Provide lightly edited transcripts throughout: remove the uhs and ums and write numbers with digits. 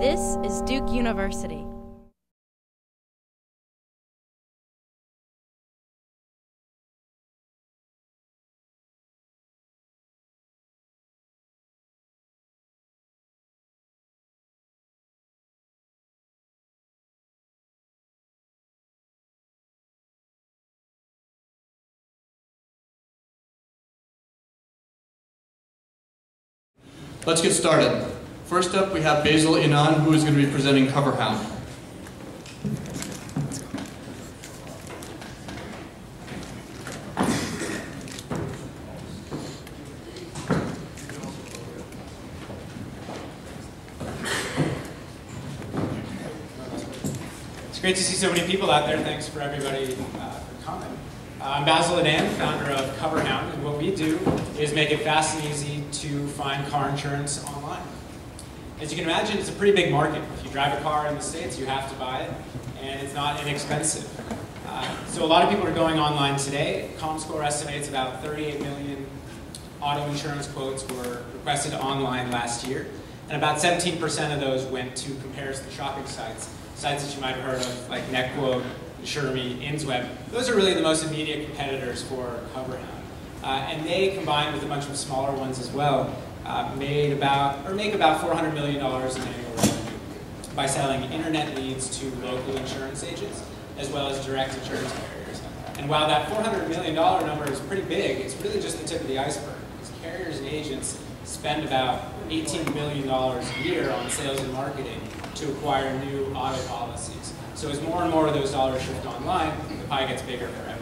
This is Duke University. Let's get started. First up, we have Basil Enan, who is going to be presenting CoverHound. It's great to see so many people out there. Thanks for everybody for coming. I'm Basil Enan, founder of CoverHound, and what we do is make it fast and easy to find car insurance online. As you can imagine, it's a pretty big market. If you drive a car in the States, you have to buy it, and it's not inexpensive. So a lot of people are going online today. ComScore estimates about 38 million auto insurance quotes were requested online last year, and about 17% of those went to comparison shopping sites, sites that you might have heard of, like NetQuote, SureMe, InsWeb. Those are really the most immediate competitors for CoverHound. And they, combined with a bunch of smaller ones as well, make about $400 million in annual revenue by selling internet leads to local insurance agents, as well as direct insurance carriers. And while that $400 million number is pretty big, it's really just the tip of the iceberg, because carriers and agents spend about $18 billion a year on sales and marketing to acquire new auto policies. So as more and more of those dollars shift online, the pie gets bigger for everybody.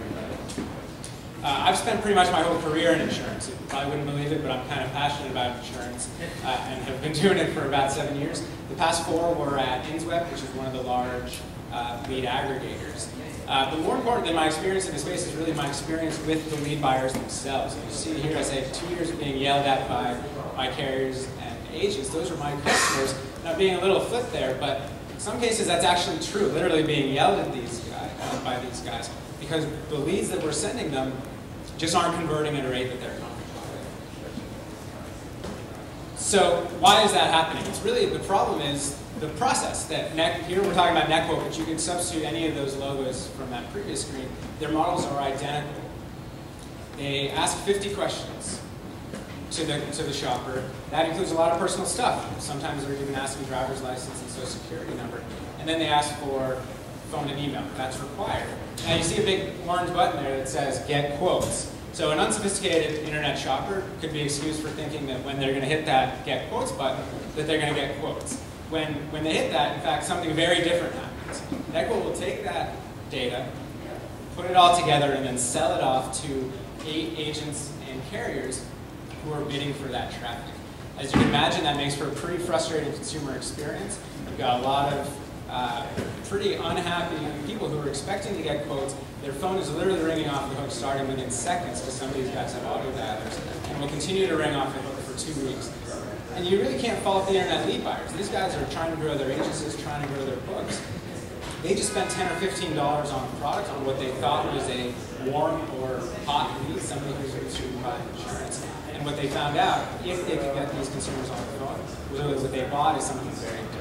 I've spent pretty much my whole career in insurance. You probably wouldn't believe it, but I'm kind of passionate about insurance and have been doing it for about 7 years. The past 4 were at InsWeb, which is one of the large lead aggregators. But more important than my experience in the space is really my experience with the lead buyers themselves. And you see here, I say 2 years of being yelled at by carriers and agents. Those are my customers. Now, being a little flip there, but in some cases that's actually true, literally being yelled at by these guys, because the leads that we're sending them just aren't converting at a rate that they're comfortable with. So why is that happening? It's really, the problem is the process that here we're talking about NetQuote, but you can substitute any of those logos from that previous screen. Their models are identical. They ask 50 questions to the shopper. That includes a lot of personal stuff. Sometimes they're even asking driver's license and social security number. And then they ask for phone and email. That's required. Now you see a big orange button there that says get quotes. So an unsophisticated internet shopper could be excused for thinking that when they're going to hit that get quotes button, that they're going to get quotes. When they hit that, in fact, something very different happens. NetQuote will take that data, put it all together, and then sell it off to 8 agents and carriers who are bidding for that traffic. As you can imagine, that makes for a pretty frustrating consumer experience. You've got a lot of pretty unhappy people who are expecting to get quotes. Their phone is literally ringing off the hook starting within seconds, because some of these guys have auto dialers, and will continue to ring off the hook for 2 weeks. And you really can't fault the internet lead buyers. These guys are trying to grow their agencies, trying to grow their books. They just spent $10 or $15 on a product, on what they thought was a warm or hot lead, somebody who's interested in buying insurance. And what they found out, if they could get these consumers on the phone, was what they bought is something very different.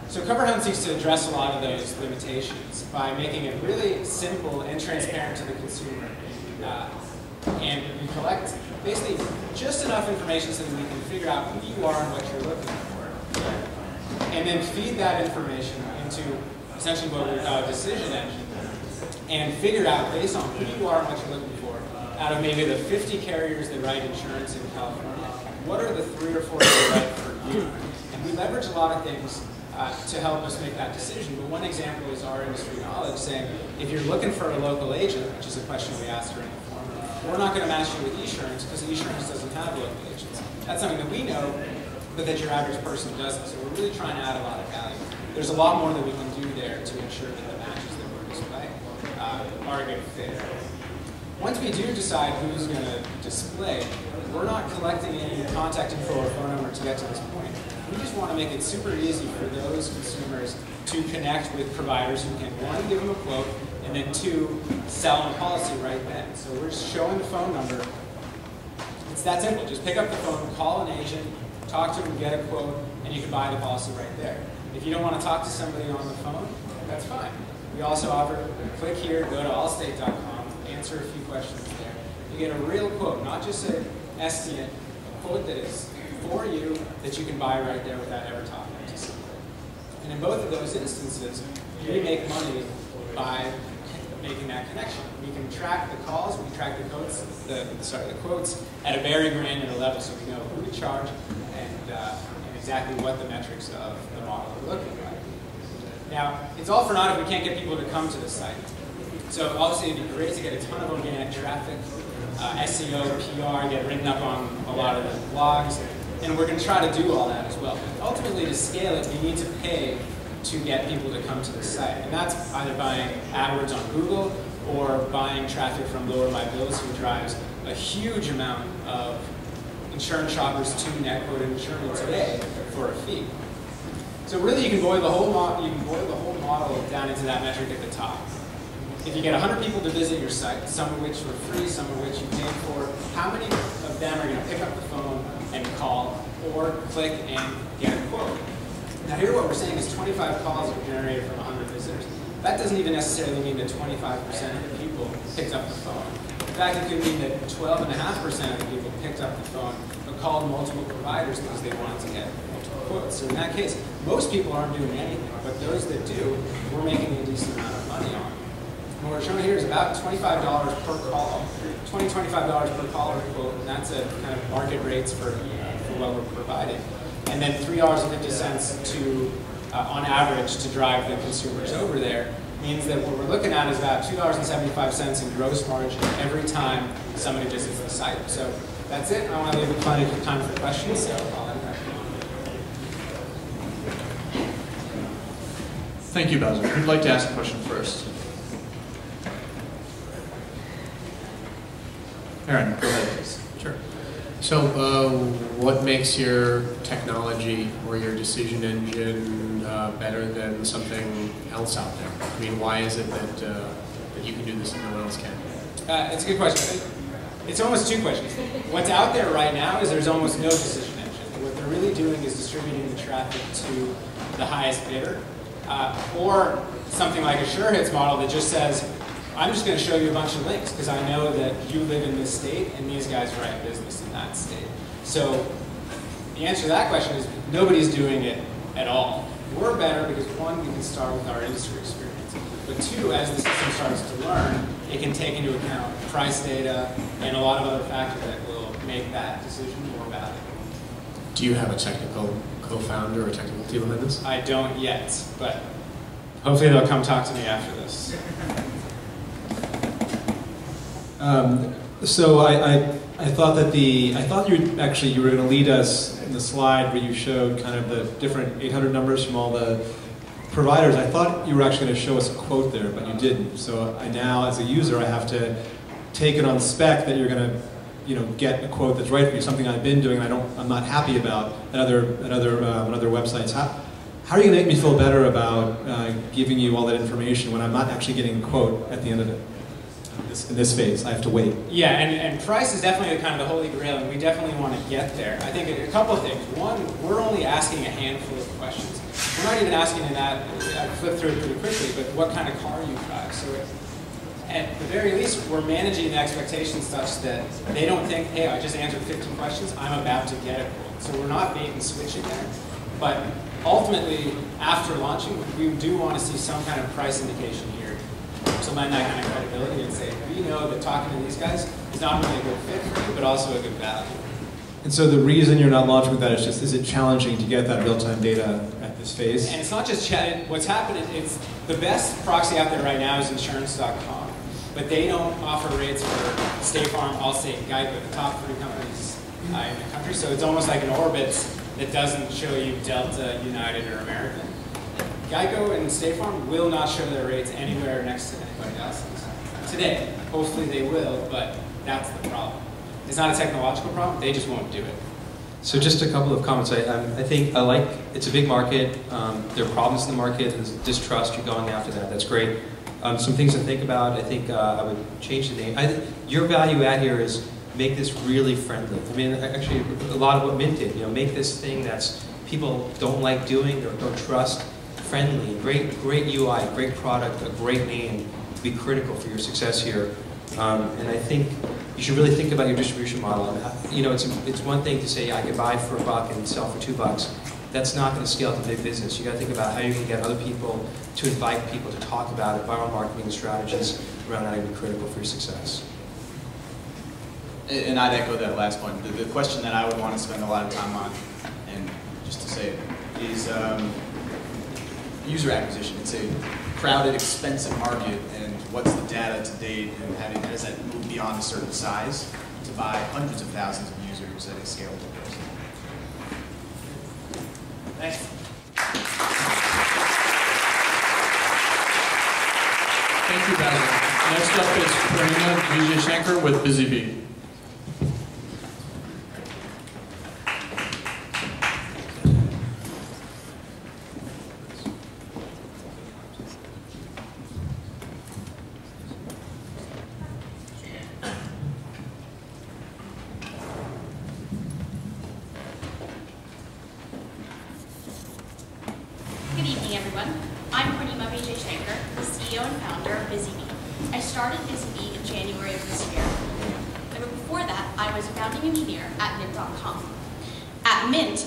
So CoverHound seeks to address a lot of those limitations by making it really simple and transparent to the consumer. And we collect basically just enough information so that we can figure out who you are and what you're looking for. And then feed that information into essentially what we call a decision engine, and figure out, based on who you are and what you're looking for, out of maybe the 50 carriers that write insurance in California, what are the 3 or 4 that write for you? And we leverage a lot of things to help us make that decision. But one example is our industry knowledge, saying if you're looking for a local agent, which is a question we asked during the form, we're not going to match you with eSurance because eSurance doesn't have local agents. That's something that we know, but that your average person doesn't. So we're really trying to add a lot of value. There's a lot more that we can do there to ensure that the matches that we're displaying are a good fit. Once we do decide who's going to display, we're not collecting any contact info or phone number to get to this point. We just want to make it super easy for those consumers to connect with providers who can, 1, give them a quote, and then 2, sell them a policy right then. So we're just showing the phone number. It's that simple. Just pick up the phone, call an agent, talk to them, get a quote, and you can buy the policy right there. If you don't want to talk to somebody on the phone, that's fine. We also offer, click here, go to allstate.com, answer a few questions there. You get a real quote, not just an estimate, a quote that is for you that you can buy right there without ever talking to somebody. And in both of those instances, we make money by making that connection. We can track the calls, we can track the quotes, the quotes at a very granular level, so we know who to charge and exactly what the metrics of the model are looking like. Now, it's all for naught if we can't get people to come to the site. So obviously it'd be great to get a ton of organic traffic, SEO, PR, get written up on a lot of the blogs, and we're going to try to do all that as well. But ultimately, to scale it, we need to pay to get people to come to the site. And that's either buying AdWords on Google or buying traffic from Lower Liability, who drives a huge amount of insurance shoppers to NetQuote Insurance today for a fee. So really, you can boil the whole model down into that metric at the top. If you get 100 people to visit your site, some of which were free, some of which you paid for, how many of them are going to pick up the phone and call or click and get a quote? Now here what we're saying is 25 calls are generated from 100 visitors. That doesn't even necessarily mean that 25% of the people picked up the phone. In fact, it could mean that 12.5% of the people picked up the phone but called multiple providers because they wanted to get multiple quotes. So in that case, most people aren't doing anything, but those that do, we're making a decent amount of money on. And what we're showing here is about $25 per call, $25 per caller quote, and that's a kind of market rates for what we're providing. And then $3.50 to, on average, to drive the consumers over there means that what we're looking at is about $2.75 in gross margin every time somebody visits the site. So that's it. I want to leave plenty of time for questions, so I'll end there. Thank you, Basil. Who'd like to ask a question first? Aaron, go ahead, please. Sure. So what makes your technology or your decision engine better than something else out there? I mean, why is it that you can do this and no one else can? It's a good question. It's almost two questions. What's out there right now is there's almost no decision engine. What they're really doing is distributing the traffic to the highest bidder, or something like a sure hits model that just says, I'm just going to show you a bunch of links because I know that you live in this state and these guys write business in that state. So the answer to that question is nobody's doing it at all. We're better because one, we can start with our industry experience. But two, as the system starts to learn, it can take into account price data and a lot of other factors that will make that decision more valuable. Do you have a technical co-founder or technical team behind this? I don't yet, but hopefully they'll come talk to me after this. So I thought that you were going to lead us in the slide where you showed kind of the different 800 numbers from all the providers. I thought you were actually going to show us a quote there, but you didn't. So I now, as a user, I have to take it on spec that you're going to, get a quote that's right for you. Something I've been doing, I'm not happy about at other websites. How are you going to make me feel better about giving you all that information when I'm not actually getting a quote at the end of it? In this phase, I have to wait. Yeah, and price is definitely kind of the holy grail, and we definitely want to get there. I think a couple of things. One, we're only asking a handful of questions. We're not even asking in that, I flipped through it pretty quickly, but what kind of car you drive. So at the very least, we're managing the expectations such that they don't think, hey, I just answered 15 questions, I'm about to get a quote. So we're not bait and switching there. But ultimately, after launching, we do want to see some kind of price indication here to lend that kind of credibility and say, we know that talking to these guys is not only a good fit for you, but also a good value. And so the reason you're not launching with that is it challenging to get that real-time data at this phase? And it's not just what's happening, it's the best proxy out there right now is insurance.com. But they don't offer rates for State Farm, Allstate, and Geico, the top 3 companies in the country. So it's almost like an Orbitz that doesn't show you Delta, United, or American. Geico and State Farm will not show their rates anywhere next to anybody else's. Today, hopefully they will, but that's the problem. It's not a technological problem, they just won't do it. So just a couple of comments. I think it's a big market. There are problems in the market. There's distrust. You're going after that. That's great. Some things to think about. I think I would change the name. Your value add here is make this really friendly. I mean, actually, a lot of what Mint did, you know, make this thing that's people don't like doing or don't trust, friendly, great UI, great product, a great name, be critical for your success here. And I think you should really think about your distribution model. You know, it's one thing to say I can buy for $1 and sell for $2. That's not going to scale to big business. You got to think about how you can get other people to invite people to talk about it, viral marketing strategies around that would be critical for your success. And I'd echo that last point. The question that I would want to spend a lot of time on, and just to say it, is user acquisition. It's a crowded, expensive market, and what's the data to date, and how does that move beyond a certain size to buy hundreds of thousands of users at a scalable basis? Thanks. Thank you, Basil. Next up is Poornima Vijayashanker with BizzyB. Good evening, everyone. I'm Poornima Vijayashanker, the CEO and founder of BizeeBee. I started BizzyBee in January of this year. But before that, I was a founding engineer at Mint.com. At Mint,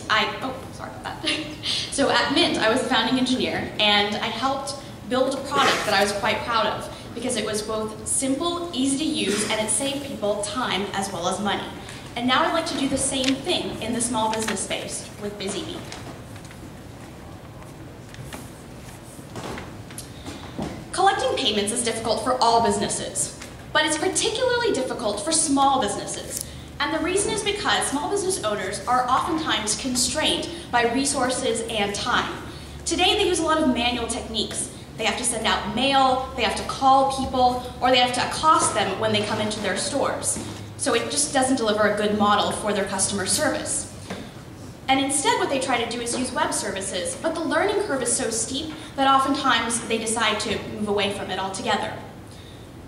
So at Mint, I was a founding engineer, and I helped build a product that I was quite proud of because it was both simple, easy to use, and it saved people time as well as money. And now I'd like to do the same thing in the small business space with BizyBee. Collecting payments is difficult for all businesses, but it's particularly difficult for small businesses. And the reason is because small business owners are oftentimes constrained by resources and time. Today they use a lot of manual techniques. They have to send out mail, they have to call people, or they have to accost them when they come into their stores. So it just doesn't deliver a good model for their customer service. And instead what they try to do is use web services, but the learning curve is so steep that oftentimes they decide to move away from it altogether.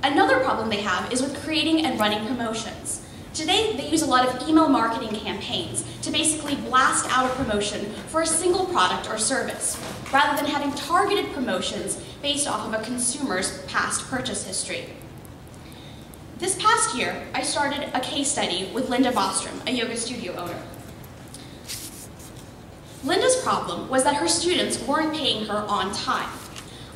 Another problem they have is with creating and running promotions. Today they use a lot of email marketing campaigns to basically blast out a promotion for a single product or service, rather than having targeted promotions based off of a consumer's past purchase history. This past year, I started a case study with Linda Bostrom, a yoga studio owner. Linda's problem was that her students weren't paying her on time.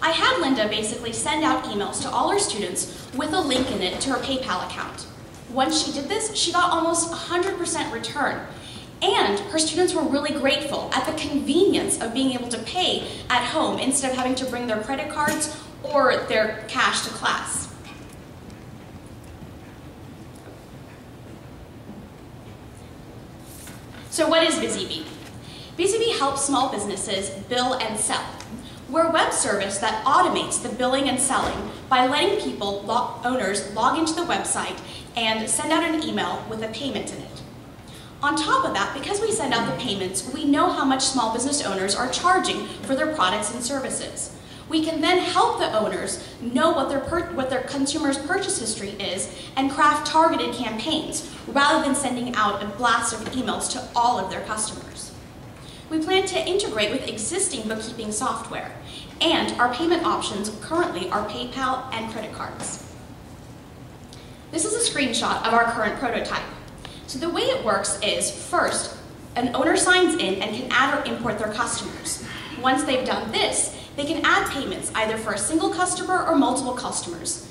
I had Linda basically send out emails to all her students with a link in it to her PayPal account. Once she did this, she got almost 100% return. And her students were really grateful at the convenience of being able to pay at home instead of having to bring their credit cards or their cash to class. So what is BizyBee? BizyBee helps small businesses bill and sell. We're a web service that automates the billing and selling by letting owners log into the website and send out an email with a payment in it. On top of that, because we send out the payments, we know how much small business owners are charging for their products and services. We can then help the owners know what their consumer's purchase history is and craft targeted campaigns rather than sending out a blast of emails to all of their customers. We plan to integrate with existing bookkeeping software, and our payment options currently are PayPal and credit cards. This is a screenshot of our current prototype. So the way it works is, first, an owner signs in and can add or import their customers. Once they've done this, they can add payments either for a single customer or multiple customers.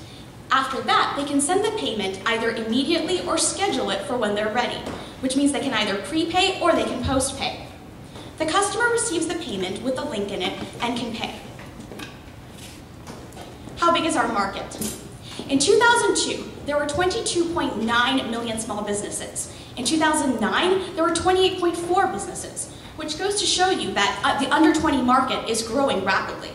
After that, they can send the payment either immediately or schedule it for when they're ready, which means they can either prepay or they can post-pay. The customer receives the payment with a link in it and can pay. How big is our market? In 2002, there were 22.9 million small businesses. In 2009, there were 28.4 businesses, which goes to show you that the under 20 market is growing rapidly.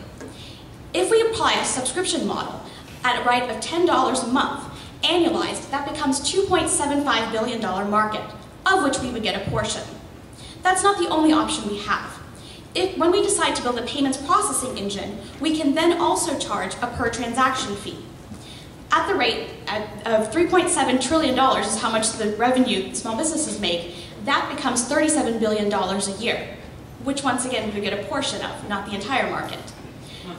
If we apply a subscription model at a rate of $10 a month, annualized, that becomes $2.75 billion market, of which we would get a portion. That's not the only option we have. When we decide to build a payments processing engine, we can then also charge a per transaction fee. At the rate of $3.7 trillion is how much the revenue small businesses make. That becomes $37 billion a year, which once again we get a portion of, not the entire market.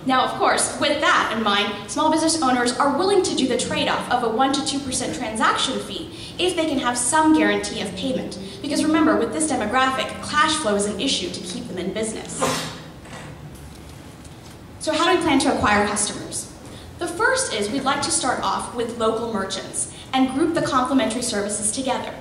Now, of course, with that in mind, small business owners are willing to do the trade-off of a 1% to 2% transaction fee if they can have some guarantee of payment. Because remember, with this demographic, cash flow is an issue to keep them in business. So how do we plan to acquire customers? The first is we'd like to start off with local merchants and group the complementary services together.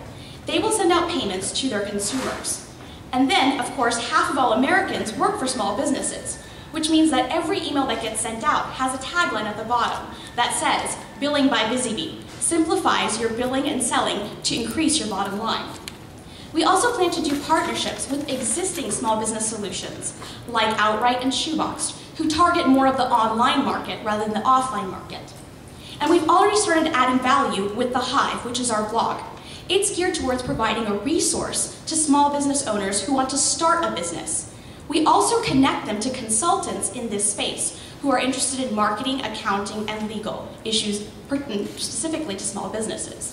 They will send out payments to their consumers. And then, of course, half of all Americans work for small businesses, which means that every email that gets sent out has a tagline at the bottom that says, "Billing by BizyBee, simplifies your billing and selling to increase your bottom line." We also plan to do partnerships with existing small business solutions, like Outright and Shoebox, who target more of the online market rather than the offline market. And we've already started adding value with The Hive, which is our blog. It's geared towards providing a resource to small business owners who want to start a business. We also connect them to consultants in this space who are interested in marketing, accounting, and legal issues pertinent specifically to small businesses.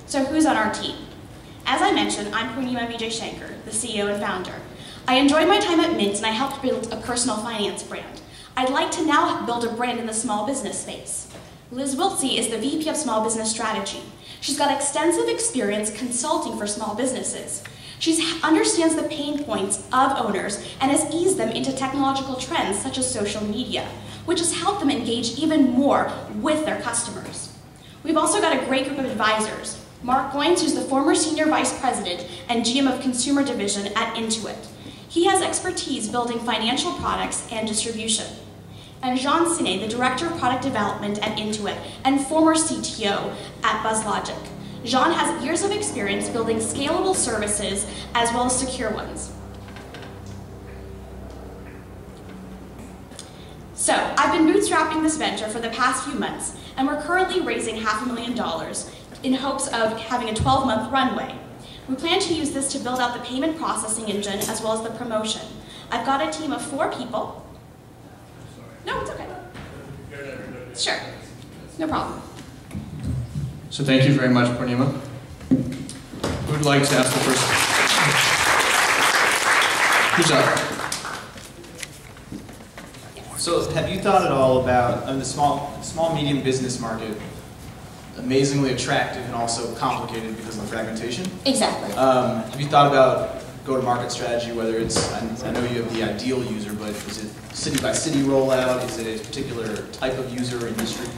So who's on our team? As I mentioned, I'm Poornima Vijayashanker, the CEO and founder. I enjoyed my time at Mint and I helped build a personal finance brand. I'd like to now build a brand in the small business space. Liz Wiltsey is the VP of Small Business Strategy. She's got extensive experience consulting for small businesses. She understands the pain points of owners and has eased them into technological trends such as social media, which has helped them engage even more with their customers. We've also got a great group of advisors. Mark Goins, who's the former Senior Vice President and GM of Consumer Division at Intuit. He has expertise building financial products and distribution. And Jean Siné, the Director of Product Development at Intuit and former CTO at BuzzLogic. Jean has years of experience building scalable services as well as secure ones. So, I've been bootstrapping this venture for the past few months, and we're currently raising $500,000 in hopes of having a 12-month runway. We plan to use this to build out the payment processing engine as well as the promotion. I've got a team of 4 people. No, it's okay. Sure, no problem. So thank you very much, Poornima. Who would like to ask the first? Who's up? So have you thought at all about the small medium business market? Amazingly attractive and also complicated because of the fragmentation. Exactly. Have you thought about go-to-market strategy, whether it's, I know you have the ideal user, but is it city-by-city rollout? Is it a particular type of user or industry?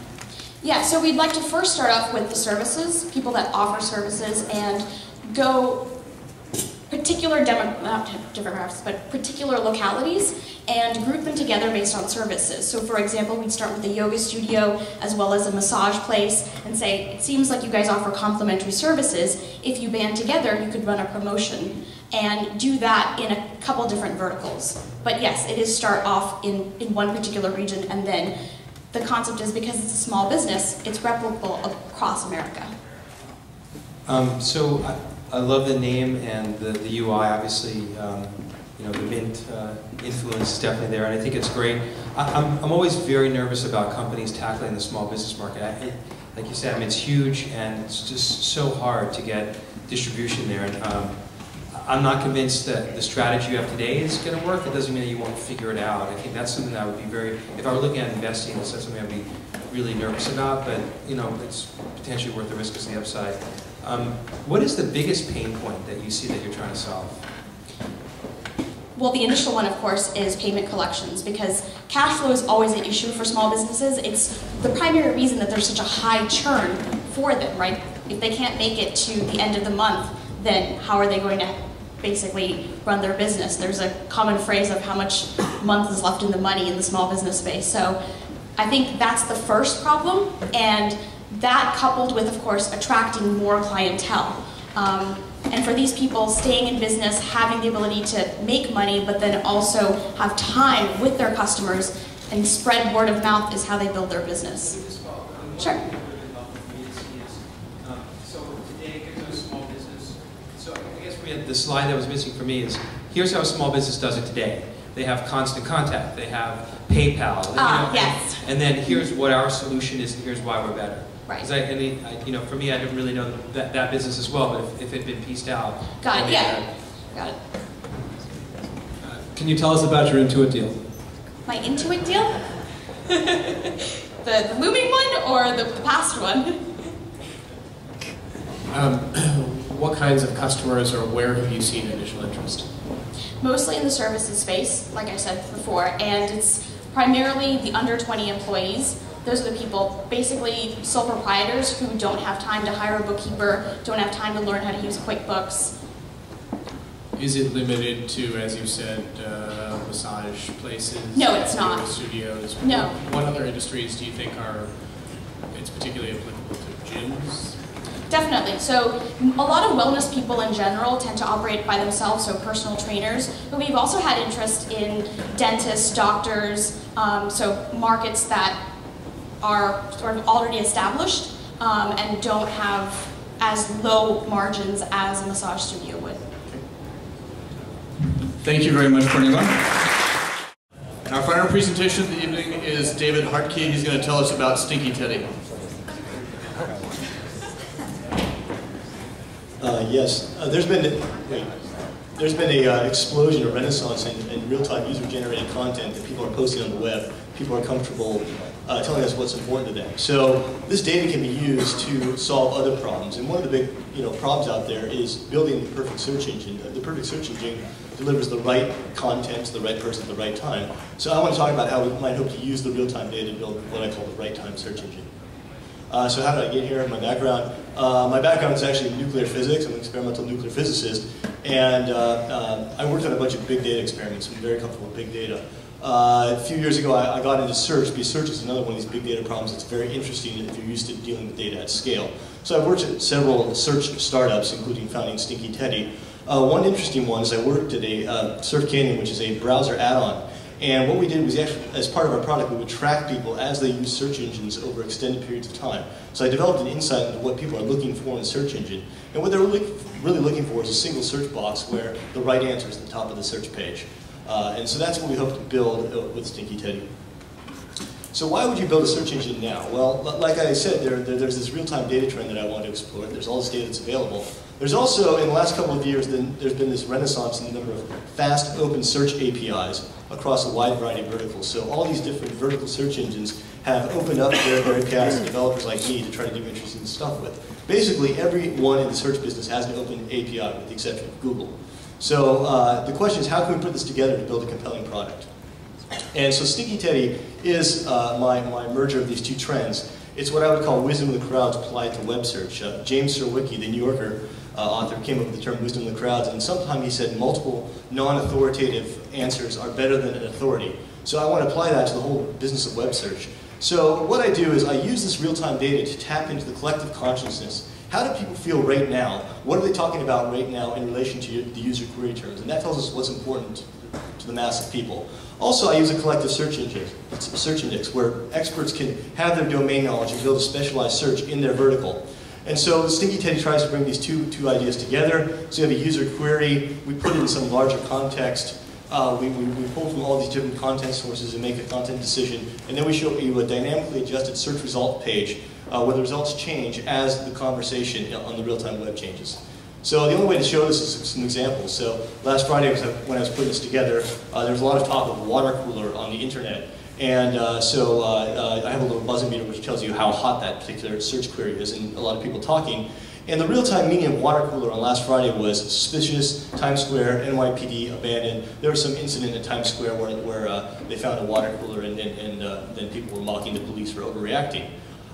Yeah, so we'd like to first start off with the services, people that offer services, and go particular not demographics, but particular localities, and group them together based on services. So for example, we'd start with a yoga studio as well as a massage place and say, it seems like you guys offer complementary services. If you band together, you could run a promotion and do that in a couple different verticals. But yes, it is start off in one particular region, and then the concept is because it's a small business, it's replicable across America. So I love the name and the UI, obviously, you know, the Mint influence is definitely there, and I think it's great. I'm always very nervous about companies tackling the small business market. Like you said, I mean, it's huge, and it's just so hard to get distribution there. And I'm not convinced that the strategy you have today is going to work. It doesn't mean that you won't figure it out. I think that's something that I would be if I were looking at investing, that's something I'd be really nervous about, but, you know, it's potentially worth the risk as the upside. What is the biggest pain point that you see that you're trying to solve? Well, the initial one, of course, is payment collections, because cash flow is always an issue for small businesses. It's the primary reason that there's such a high churn for them, right? If they can't make it to the end of the month, then how are they going to basically run their business? There's a common phrase of how much month is left in the money in the small business space. So I think that's the first problem, and that coupled with, of course, attracting more clientele. And for these people, staying in business, having the ability to make money, but then also have time with their customers and spread word of mouth is how they build their business. Sure. So today, here's a small business. So I guess the slide that was missing for me is, here's how a small business does it today. they have Constant Contact, they have PayPal. Yes. And then here's what our solution is, and here's why we're better. Right. Because for me, I didn't really know that business as well, but if it had been pieced out. Got it, yeah. Got it. Can you tell us about your Intuit deal? My Intuit deal? the looming one or the past one? What kinds of customers or where have you seen initial interest? Mostly in the services space, like I said before, and it's primarily the under 20 employees. Those are the people, basically sole proprietors who don't have time to hire a bookkeeper, don't have time to learn how to use QuickBooks. Is it limited to, as you said, massage places? No, it's not. Studios? No. What other industries do you think it's particularly applicable to? Gyms? Definitely. So a lot of wellness people in general tend to operate by themselves, so personal trainers. But we've also had interest in dentists, doctors, so markets that are sort of already established and don't have as low margins as a massage studio would. Thank you very much, Poornima. Our final presentation of the evening is David Hartke. He's going to tell us about Stinky Teddy. Yes, there's been an explosion, a renaissance in real-time user-generated content that people are posting on the web. People are comfortable telling us what's important to them. So this data can be used to solve other problems. And one of the big problems out there is building the perfect search engine. The perfect search engine delivers the right content to the right person at the right time. So I want to talk about how we might hope to use the real-time data to build what I call the right-time search engine. So how did I get here? My background? My background is actually in nuclear physics. I'm an experimental nuclear physicist. And I worked on a bunch of big data experiments. I'm very comfortable with big data. A few years ago, I got into search, because search is another one of these big data problems that's very interesting if you're used to dealing with data at scale. So I've worked at several search startups, including founding Stinky Teddy. One interesting one is I worked at a Surf Canyon, which is a browser add-on. And what we did was actually, as part of our product, we would track people as they use search engines over extended periods of time. So I developed an insight into what people are looking for in a search engine. And what they're really looking for is a single search box where the right answer is at the top of the search page. And so that's what we hope to build with Stinky Teddy. So why would you build a search engine now? Well, like I said, there's this real-time data trend that I want to explore. There's all this data that's available. There's also, in the last couple of years, there's been this renaissance in the number of fast open search APIs across a wide variety of verticals. So all these different vertical search engines have opened up their APIs to developers like me to try to do interesting stuff with. Basically, everyone in the search business has an open API with the exception of Google. So the question is, how can we put this together to build a compelling product? And so Stinky Teddy is my merger of these two trends. It's what I would call wisdom of the crowds applied to web search. James Surowiecki, the New Yorker author, came up with the term wisdom of the crowds, and sometime he said multiple non-authoritative answers are better than an authority. So I want to apply that to the whole business of web search. So what I do is I use this real-time data to tap into the collective consciousness. How do people feel right now? What are they talking about right now in relation to the user query terms? And that tells us what's important to the mass of people. Also, I use a collective search index where experts can have their domain knowledge and build a specialized search in their vertical. And so Stinky Teddy tries to bring these two ideas together. So you have a user query, we put it in some larger context, we pull from all these different content sources and make a content decision, and then we show you a dynamically adjusted search result page where the results change as the conversation on the real-time web changes. So the only way to show this is some examples. So last Friday when I was putting this together, there was a lot of talk of a water cooler on the internet. And I have a little buzzer meter which tells you how hot that particular search query is, and a lot of people talking. And the real-time meaning of water cooler on last Friday was suspicious, Times Square, NYPD, abandoned. There was some incident at Times Square where they found a water cooler and then people were mocking the police for overreacting.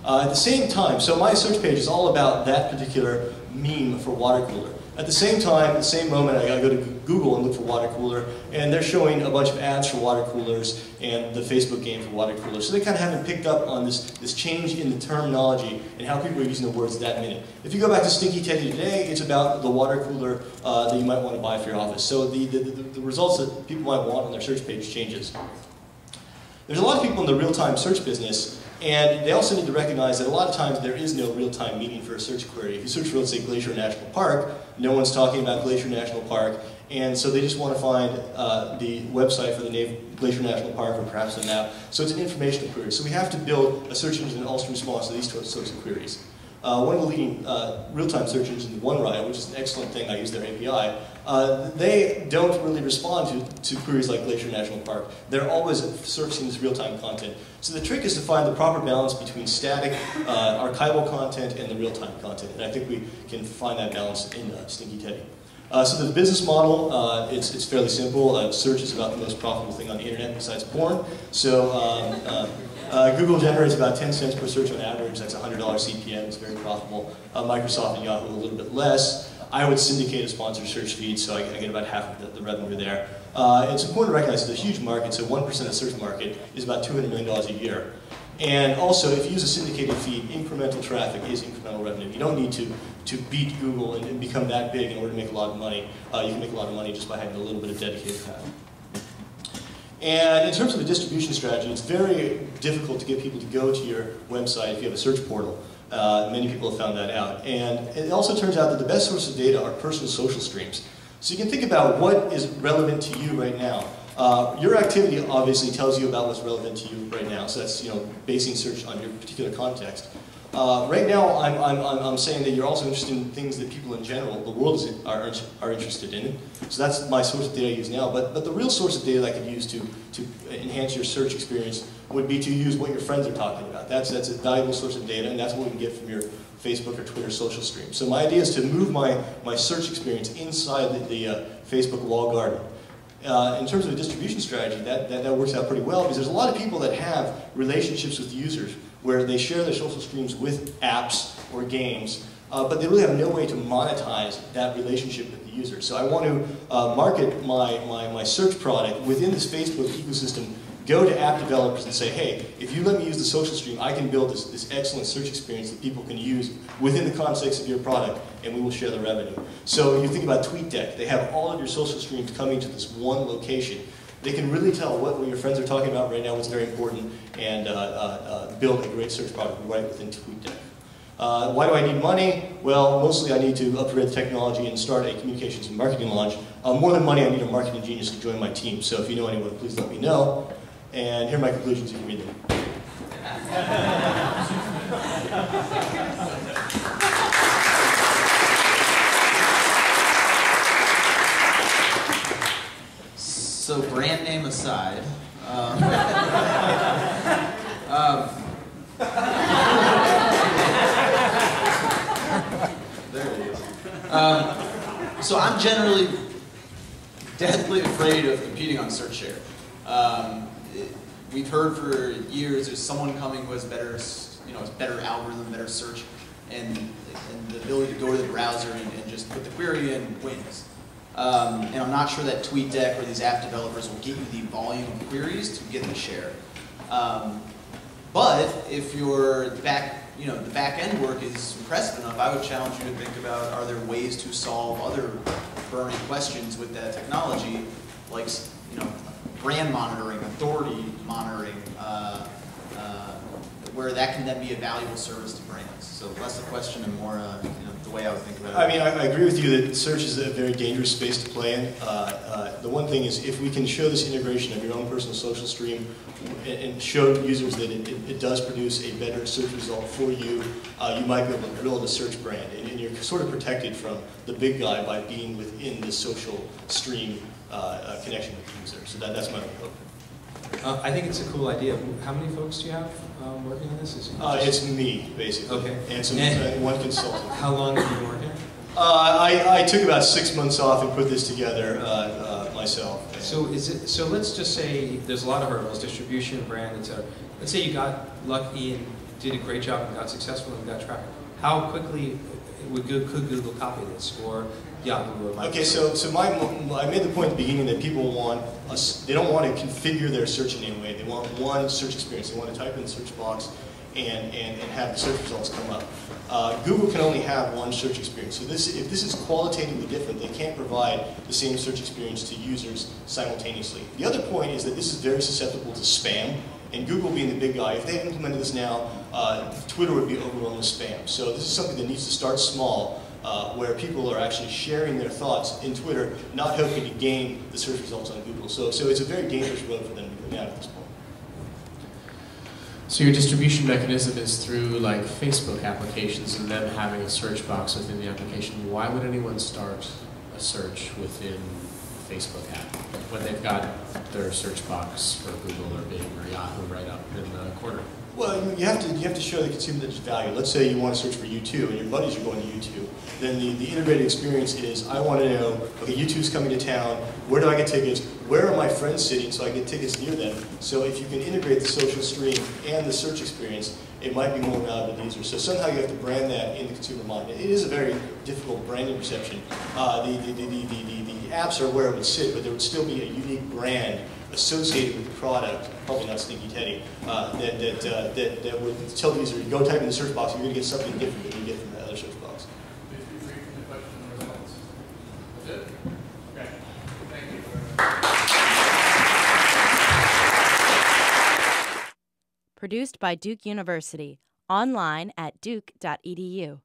At the same time, so my search page is all about that particular meme for water cooler. At the same time, at the same moment, I go to Google and look for water cooler, and they're showing a bunch of ads for water coolers and the Facebook game for water coolers. So they kind of haven't picked up on this change in the terminology and how people are using the words that minute. If you go back to Stinky Teddy today, it's about the water cooler that you might want to buy for your office. So the results that people might want on their search page changes. There's a lot of people in the real-time search business, and they also need to recognize that a lot of times there is no real-time meaning for a search query. If you search for, let's say, Glacier National Park, no one's talking about Glacier National Park, And so they just want to find the website for the Glacier National Park or perhaps a map. So it's an informational query. So we have to build a search engine that also responds to these sorts of queries. One of the leading real-time search engines, OneRide, which is an excellent thing, I use their API, they don't really respond to queries like Glacier National Park. They're always surfacing this real-time content. So the trick is to find the proper balance between static, archival content and the real-time content. And I think we can find that balance in Stinky Teddy. So the business model, it's fairly simple. Search is about the most profitable thing on the internet besides porn. So Google generates about 10 cents per search on average. That's $100 CPM. It's very profitable. Microsoft and Yahoo a little bit less. I would syndicate a sponsored search feed, so I get about half of the revenue there. It's important to recognize it's a huge market, so 1% of the search market is about $200 million a year. And also, if you use a syndicated feed, incremental traffic is incremental revenue. You don't need to beat Google and become that big in order to make a lot of money. You can make a lot of money just by having a little bit of dedicated traffic. And in terms of a distribution strategy, it's very difficult to get people to go to your website if you have a search portal. Many people have found that out. And it also turns out that the best source of data are personal social streams. So you can think about what is relevant to you right now. Your activity obviously tells you about what's relevant to you right now. So that's basing search on your particular context. Right now, I'm saying that you're also interested in things that people in general, the world are interested in. So that's my source of data I use now. But the real source of data that I could use to enhance your search experience would be to use what your friends are talking about. That's a valuable source of data, and that's what we can get from your Facebook or Twitter social stream. So my idea is to move my search experience inside the Facebook walled garden. In terms of a distribution strategy, that works out pretty well because there's a lot of people that have relationships with users where they share their social streams with apps or games, but they really have no way to monetize that relationship with the user. So I want to market my search product within this Facebook ecosystem, go to app developers and say, hey, if you let me use the social stream, I can build this excellent search experience that people can use within the context of your product, and we will share the revenue. So you think about TweetDeck. They have all of your social streams coming to this one location. They can really tell what your friends are talking about right now, what's very important, and build a great search product right within TweetDeck. Why do I need money? Well, mostly I need to upgrade the technology and start a communications and marketing launch. More than money, I need a marketing genius to join my team. So if you know anyone, please let me know. And here are my conclusions, you can read them. So brand name aside, there it is. So I'm generally deathly afraid of competing on search share. We've heard for years there's someone coming who has better, better algorithm, better search, and the ability to go to the browser and just put the query in wins. And I'm not sure that TweetDeck or these app developers will get you the volume of queries to get the share. But if your the back end work is impressive enough, I would challenge you to think about, are there ways to solve other burning questions with that technology, like brand monitoring, authority monitoring, where that can then be a valuable service to brands. So less a question and more the way I would think about it. I mean, I agree with you that search is a very dangerous space to play in. The one thing is, if we can show this integration of your own personal social stream and show users that it does produce a better search result for you, you might be able to build a search brand. And you're sort of protected from the big guy by being within the social stream connection with the user. So that's my hope. I think it's a cool idea. How many folks do you have working on this? It's me, basically, okay. And one consultant. How long have you been working? I took about 6 months off and put this together myself. So let's just say there's a lot of hurdles: distribution, brand, etc. Let's say you got lucky and did a great job and got successful and got traffic. How quickly could Google copy this, or Yahoo or Microsoft? Okay, so I made the point at the beginning that people they don't want to configure their search in any way. They want one search experience. They want to type in the search box and have the search results come up. Google can only have one search experience. So if this is qualitatively different, they can't provide the same search experience to users simultaneously. The other point is that this is very susceptible to spam. And Google being the big guy, if they implemented this now, Twitter would be overwhelmed with spam. So this is something that needs to start small where people are actually sharing their thoughts in Twitter, not hoping to gain the search results on Google. So it's a very dangerous road for them to go down at this point. So your distribution mechanism is through like Facebook applications and them having a search box within the application. Why would anyone start a search within a Facebook app when they've got their search box for Google or Bing or Yahoo right up in the corner? Well, you have to show the consumer that there's value. Let's say you want to search for U2 and your buddies are going to U2. Then the integrated experience is, I want to know, okay, U2's coming to town, where do I get tickets, where are my friends sitting so I get tickets near them. So if you can integrate the social stream and the search experience, it might be more valuable to users. So somehow you have to brand that in the consumer mind. It is a very difficult branding perception. The apps are where it would sit, but there would still be a unique brand associated with the product, probably not Stinky Teddy, that would tell the user, you go type in the search box, you're going to get something different than you get from the other search box. Produced by Duke University, online at duke.edu.